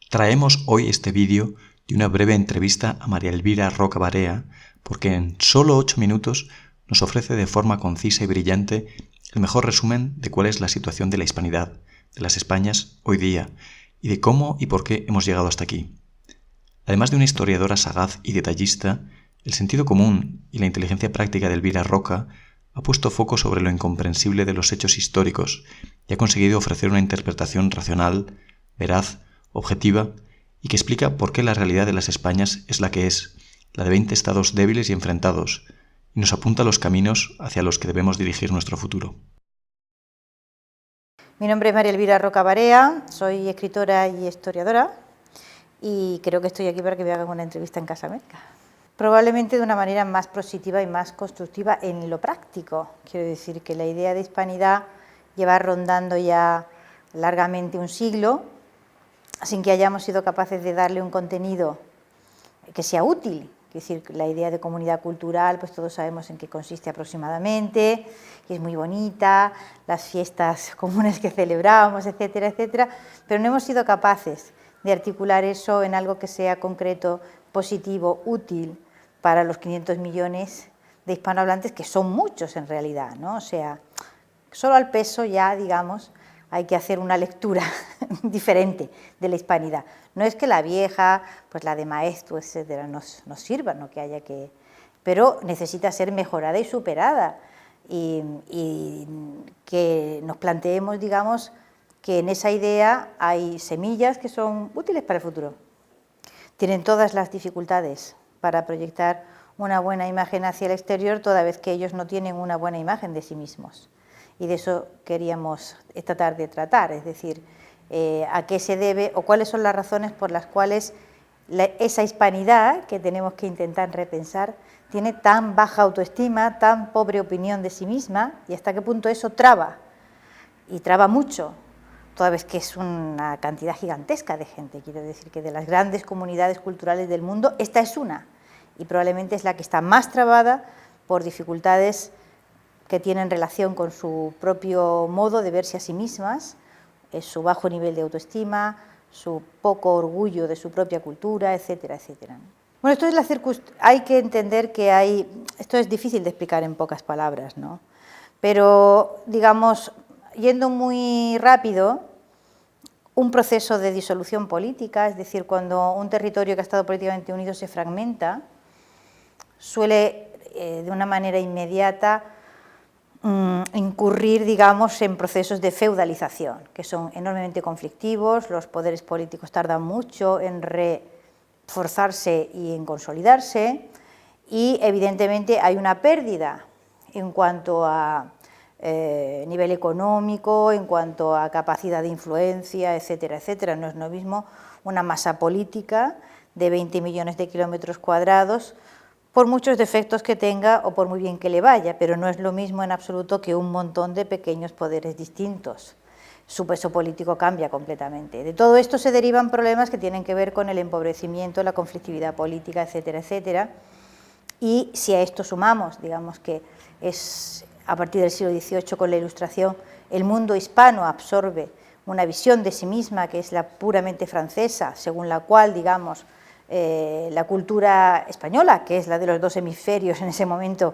Traemos hoy este vídeo de una breve entrevista a María Elvira Roca Barea, porque en solo 8 minutos nos ofrece de forma concisa y brillante el mejor resumen de cuál es la situación de la hispanidad, de las Españas hoy día, y de cómo y por qué hemos llegado hasta aquí. Además de una historiadora sagaz y detallista, el sentido común y la inteligencia práctica de Elvira Roca ha puesto foco sobre lo incomprensible de los hechos históricos y ha conseguido ofrecer una interpretación racional, veraz, objetiva y que explica por qué la realidad de las Españas es la que es, la de 20 estados débiles y enfrentados, y nos apunta los caminos hacia los que debemos dirigir nuestro futuro. Mi nombre es María Elvira Roca Barea, soy escritora y historiadora y creo que estoy aquí para que me hagan una entrevista en Casa América. Probablemente de una manera más positiva y más constructiva en lo práctico. Quiero decir que la idea de hispanidad lleva rondando ya largamente un siglo, sin que hayamos sido capaces de darle un contenido que sea útil. Es decir, la idea de comunidad cultural, pues todos sabemos en qué consiste aproximadamente, y es muy bonita, las fiestas comunes que celebramos, etcétera, etcétera, pero no hemos sido capaces de articular eso en algo que sea concreto, positivo, útil para los 500 millones de hispanohablantes, que son muchos en realidad, ¿no? O sea, solo al peso ya, digamos, hay que hacer una lectura diferente de la hispanidad. No es que la vieja, pues la de Maeztu, etcétera, nos sirva, no que haya que... pero necesita ser mejorada y superada y que nos planteemos, digamos, que en esa idea hay semillas que son útiles para el futuro. Tienen todas las dificultades para proyectar una buena imagen hacia el exterior, toda vez que ellos no tienen una buena imagen de sí mismos. Y de eso queríamos tratar de tratar, es decir, a qué se debe o cuáles son las razones por las cuales esa hispanidad que tenemos que intentar repensar tiene tan baja autoestima, tan pobre opinión de sí misma, y hasta qué punto eso traba, y traba mucho, toda vez que es una cantidad gigantesca de gente. Quiero decir que de las grandes comunidades culturales del mundo, esta es una, y probablemente es la que está más trabada por dificultades que tienen relación con su propio modo de verse a sí mismas, su bajo nivel de autoestima, su poco orgullo de su propia cultura, etcétera, etcétera. Bueno, esto es hay que entender que esto es difícil de explicar en pocas palabras, ¿no? Pero, digamos, yendo muy rápido, un proceso de disolución política, es decir, cuando un territorio que ha estado políticamente unido se fragmenta, suele de una manera inmediata incurrir, digamos, en procesos de feudalización, que son enormemente conflictivos. Los poderes políticos tardan mucho en reforzarse y en consolidarse, y evidentemente hay una pérdida en cuanto a nivel económico, en cuanto a capacidad de influencia, etcétera, etcétera. No es lo mismo una masa política de 20 millones de kilómetros cuadrados, por muchos defectos que tenga o por muy bien que le vaya, pero no es lo mismo en absoluto que un montón de pequeños poderes distintos. Su peso político cambia completamente. De todo esto se derivan problemas que tienen que ver con el empobrecimiento, la conflictividad política, etcétera, etcétera. Y si a esto sumamos, digamos que es a partir del siglo XVIII, con la Ilustración, el mundo hispano absorbe una visión de sí misma que es la puramente francesa, según la cual, digamos, la cultura española, que es la de los dos hemisferios en ese momento,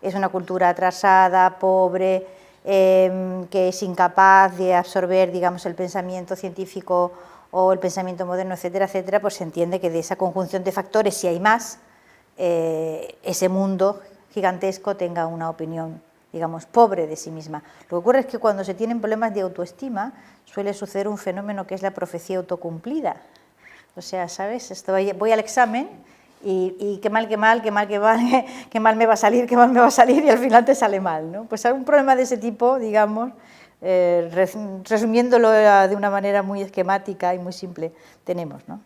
es una cultura atrasada, pobre, que es incapaz de absorber, digamos, el pensamiento científico o el pensamiento moderno, etcétera, etcétera. Pues se entiende que de esa conjunción de factores, si hay más, ese mundo gigantesco tenga una opinión, digamos, pobre de sí misma. Lo que ocurre es que cuando se tienen problemas de autoestima suele suceder un fenómeno que es la profecía autocumplida. O sea, ¿sabes? Voy al examen y qué mal me va a salir, y al final te sale mal, ¿no? Pues algún problema de ese tipo, digamos, resumiéndolo de una manera muy esquemática y muy simple, tenemos, ¿no?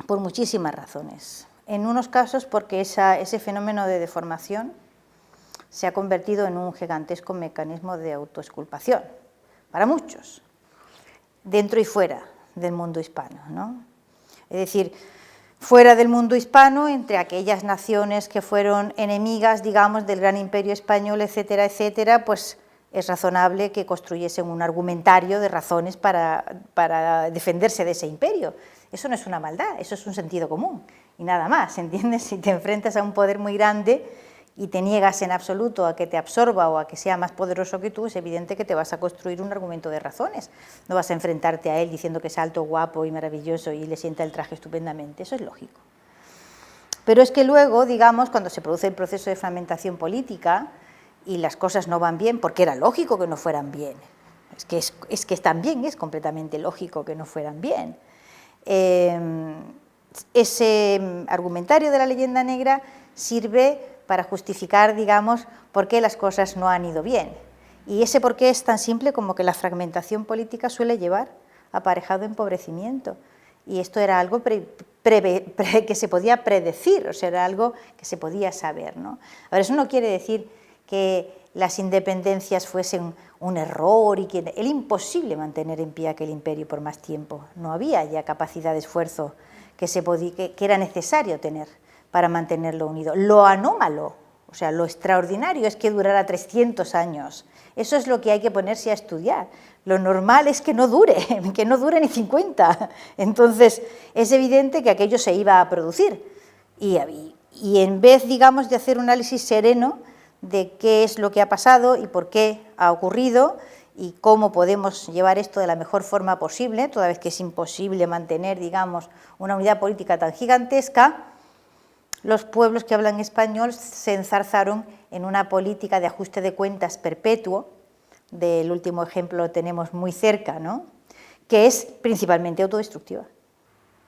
Por muchísimas razones. En unos casos porque ese fenómeno de deformación se ha convertido en un gigantesco mecanismo de autoexculpación, para muchos, dentro y fuera del mundo hispano, ¿no? Es decir, fuera del mundo hispano, entre aquellas naciones que fueron enemigas, digamos, del gran imperio español, etcétera, etcétera, pues es razonable que construyesen un argumentario de razones para defenderse de ese imperio. Eso no es una maldad, eso es un sentido común, y nada más, ¿entiendes? Si te enfrentas a un poder muy grande y te niegas en absoluto a que te absorba o a que sea más poderoso que tú, es evidente que te vas a construir un argumento de razones. No vas a enfrentarte a él diciendo que es alto, guapo y maravilloso y le sienta el traje estupendamente, eso es lógico. Pero es que luego, digamos, cuando se produce el proceso de fragmentación política y las cosas no van bien, porque era lógico que no fueran bien, es que también es completamente lógico que no fueran bien. Ese argumentario de la leyenda negra sirve para justificar, digamos, por qué las cosas no han ido bien. Y ese por qué es tan simple como que la fragmentación política suele llevar aparejado empobrecimiento. Y esto era algo que se podía predecir, o sea, era algo que se podía saber, ¿no? Ahora, eso no quiere decir que las independencias fuesen un error y que era imposible mantener en pie aquel imperio por más tiempo. No había ya capacidad de esfuerzo que era necesario tener para mantenerlo unido. Lo anómalo, o sea, lo extraordinario es que durara 300 años. Eso es lo que hay que ponerse a estudiar. Lo normal es que no dure ni 50. Entonces, es evidente que aquello se iba a producir. Y en vez, digamos, de hacer un análisis sereno de qué es lo que ha pasado y por qué ha ocurrido y cómo podemos llevar esto de la mejor forma posible, toda vez que es imposible mantener, digamos, una unidad política tan gigantesca, los pueblos que hablan español se enzarzaron en una política de ajuste de cuentas perpetuo, del último ejemplo lo tenemos muy cerca, ¿no?, que es principalmente autodestructiva.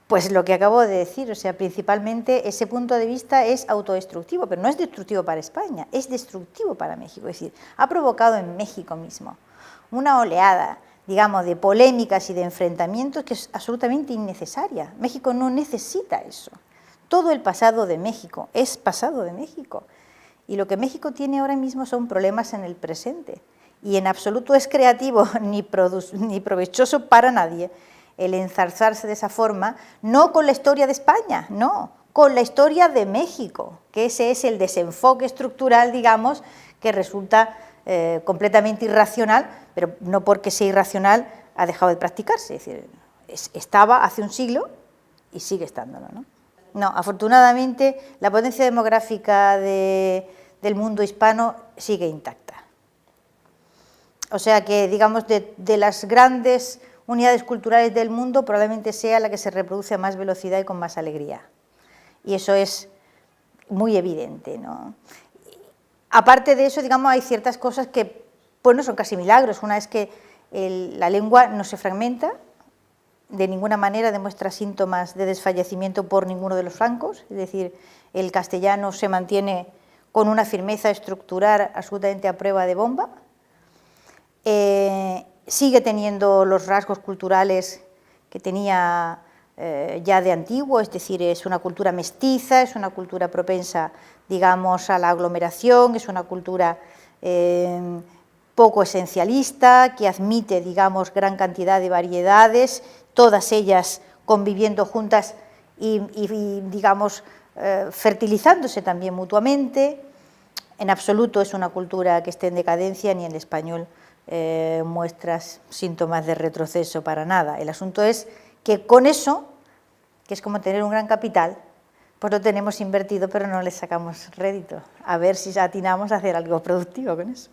Pues lo que acabo de decir, o sea, principalmente ese punto de vista es autodestructivo, pero no es destructivo para España, es destructivo para México, es decir, ha provocado en México mismo una oleada, digamos, de polémicas y de enfrentamientos que es absolutamente innecesaria. México no necesita eso. Todo el pasado de México es pasado de México. Y lo que México tiene ahora mismo son problemas en el presente. Y en absoluto es creativo ni provechoso para nadie el enzarzarse de esa forma, no con la historia de España, no, con la historia de México, que ese es el desenfoque estructural, digamos, que resulta completamente irracional, pero no porque sea irracional ha dejado de practicarse. Es decir, estaba hace un siglo y sigue estándolo, ¿no? No, afortunadamente la potencia demográfica del mundo hispano sigue intacta. O sea que, digamos, de las grandes unidades culturales del mundo probablemente sea la que se reproduce a más velocidad y con más alegría. Y eso es muy evidente, ¿no? Aparte de eso, digamos, hay ciertas cosas que, bueno, son casi milagros. Una es que la lengua no se fragmenta, de ninguna manera demuestra síntomas de desfallecimiento por ninguno de los flancos, es decir, el castellano se mantiene con una firmeza estructural absolutamente a prueba de bomba, sigue teniendo los rasgos culturales que tenía ya de antiguo, es decir, es una cultura mestiza, es una cultura propensa, digamos, a la aglomeración, es una cultura poco esencialista, que admite, digamos, gran cantidad de variedades, todas ellas conviviendo juntas y digamos, fertilizándose también mutuamente. En absoluto es una cultura que esté en decadencia, ni el español muestra síntomas de retroceso para nada. El asunto es que con eso, que es como tener un gran capital, pues lo tenemos invertido pero no le sacamos rédito. A ver si atinamos a hacer algo productivo con eso.